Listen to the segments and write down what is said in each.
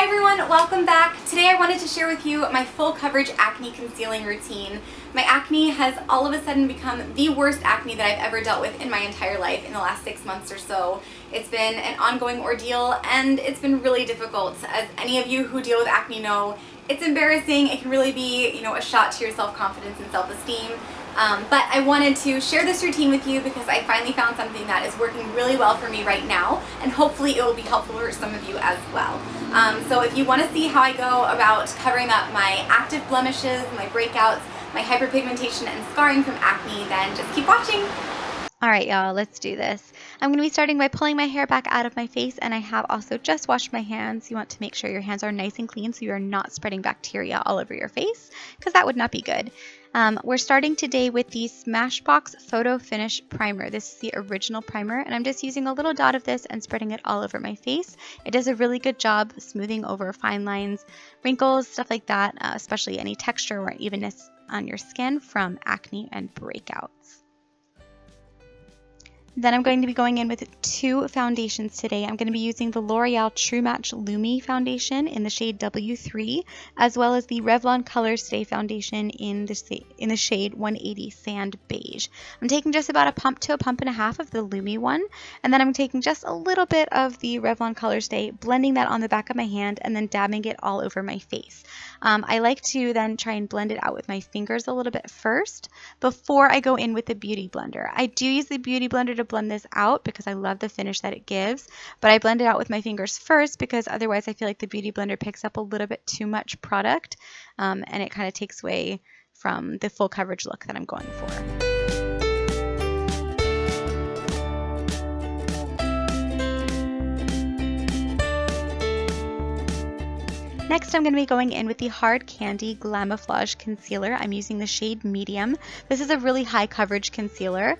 everyone, welcome back. Today I wanted to share with you my full coverage acne concealing routine. My acne has all of a sudden become the worst acne that I've ever dealt with in my entire life in the last 6 months or so. It's been an ongoing ordeal and it's been really difficult. As any of you who deal with acne know, it's embarrassing. It can really be, a shot to your self-confidence and self-esteem. But I wanted to share this routine with you because I finally found something that is working really well for me right now, and hopefully it will be helpful for some of you as well. So if you want to see how I go about covering up my active blemishes, my breakouts, my hyperpigmentation and scarring from acne, then just keep watching. All right, y'all, let's do this. I'm going to be starting by pulling my hair back out of my face, and I have also just washed my hands. You want to make sure your hands are nice and clean so you are not spreading bacteria all over your face, because that would not be good. We're starting today with the Smashbox Photo Finish Primer. This is the original primer, and I'm just using a little dot of this and spreading it all over my face. It does a really good job smoothing over fine lines, wrinkles, stuff like that, especially any texture or evenness on your skin from acne and breakouts. Then I'm going to be going in with two foundations today. I'm going to be using the L'Oreal True Match Lumi foundation in the shade W3, as well as the Revlon Colorstay foundation in the shade 180 Sand Beige. I'm taking just about a pump to a pump and a half of the Lumi one, and then I'm taking just a little bit of the Revlon Colorstay, blending that on the back of my hand, and then dabbing it all over my face. I like to then try and blend it out with my fingers a little bit first before I go in with the Beauty Blender. I do use the Beauty Blender to blend this out because I love the finish that it gives, but I blend it out with my fingers first because otherwise I feel like the Beauty Blender picks up a little bit too much product, and it kind of takes away from the full coverage look that I'm going for. Next, I'm going to be going in with the Hard Candy Glamouflage Concealer. I'm using the shade Medium. This is a really high coverage concealer,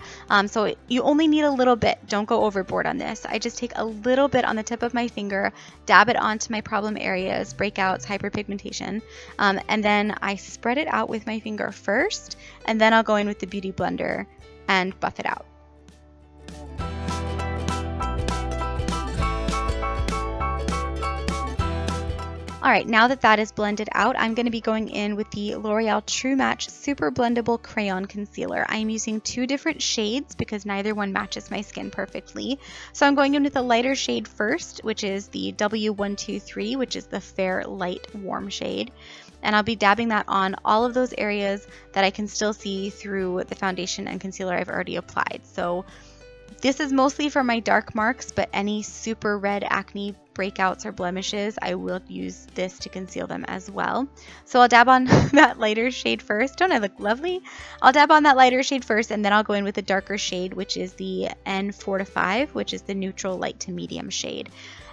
so you only need a little bit. Don't go overboard on this. I just take a little bit on the tip of my finger, dab it onto my problem areas, breakouts, hyperpigmentation, and then I spread it out with my finger first, and then I'll go in with the Beauty Blender and buff it out. Alright, now that that is blended out, I'm going to be going in with the L'Oreal True Match Super Blendable Crayon Concealer. I'm using two different shades because neither one matches my skin perfectly. So I'm going in with the lighter shade first, which is the W123, which is the Fair Light Warm shade. And I'll be dabbing that on all of those areas that I can still see through the foundation and concealer I've already applied. So this is mostly for my dark marks, but any super red acne breakouts or blemishes, I will use this to conceal them as well. So I'll dab on that lighter shade first. Don't I look lovely? I'll dab on that lighter shade first, and then I'll go in with the darker shade, which is the N4-5, which is the neutral light to medium shade.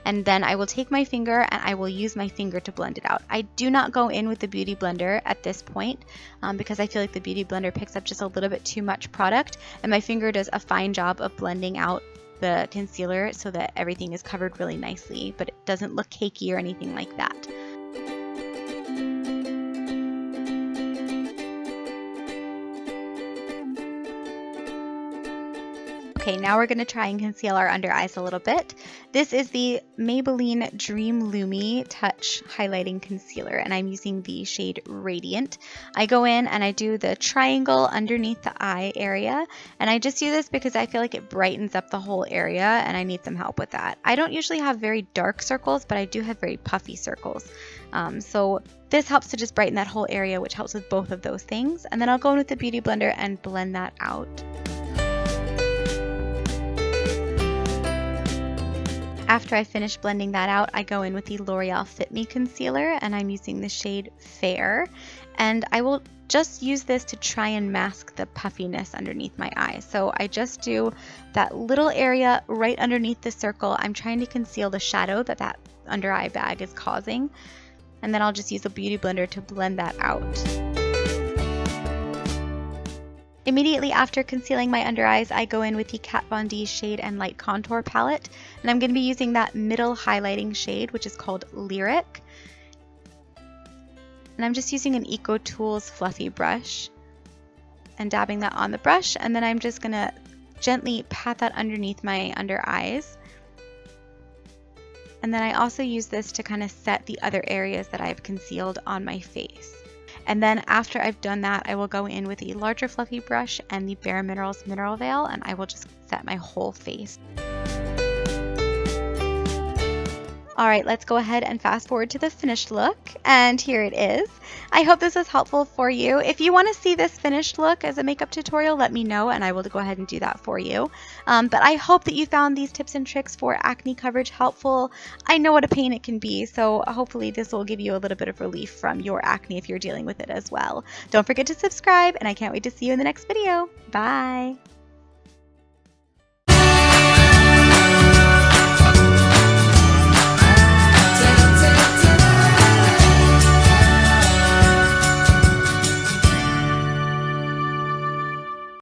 And then I will take my finger and I will use my finger to blend it out. I do not go in with the Beauty Blender at this point because I feel like the Beauty Blender picks up just a little bit too much product, and my finger does a fine job of blending out the concealer so that everything is covered really nicely, but it doesn't look cakey or anything like that. Okay, now we're going to try and conceal our under eyes a little bit. This is the Maybelline Dream Lumi Touch Highlighting Concealer, and I'm using the shade Radiant. I go in and I do the triangle underneath the eye area, and I just do this because I feel like it brightens up the whole area, and I need some help with that. I don't usually have very dark circles, but I do have very puffy circles. So this helps to just brighten that whole area, which helps with both of those things. And then I'll go in with the Beauty Blender and blend that out. After I finish blending that out, I go in with the L'Oreal Fit-Me Concealer, and I'm using the shade Fair. And I will just use this to try and mask the puffiness underneath my eye. So I just do that little area right underneath the circle. I'm trying to conceal the shadow that under eye bag is causing. And then I'll just use a Beauty Blender to blend that out. Immediately after concealing my under eyes, I go in with the Kat Von D Shade and Light Contour Palette, and I'm going to be using that middle highlighting shade, which is called Lyric. And I'm just using an Eco Tools fluffy brush and dabbing that on the brush, and then I'm just going to gently pat that underneath my under eyes. And then I also use this to kind of set the other areas that I've concealed on my face. And then after I've done that, I will go in with a larger fluffy brush and the Bare Minerals Mineral Veil, and I will just set my whole face. All right, let's go ahead and fast forward to the finished look, and here it is. I hope this was helpful for you. If you want to see this finished look as a makeup tutorial, let me know and I will go ahead and do that for you. But I hope that you found these tips and tricks for acne coverage helpful. I know what a pain it can be, so hopefully this will give you a little bit of relief from your acne if you're dealing with it as well. Don't forget to subscribe, and I can't wait to see you in the next video. Bye!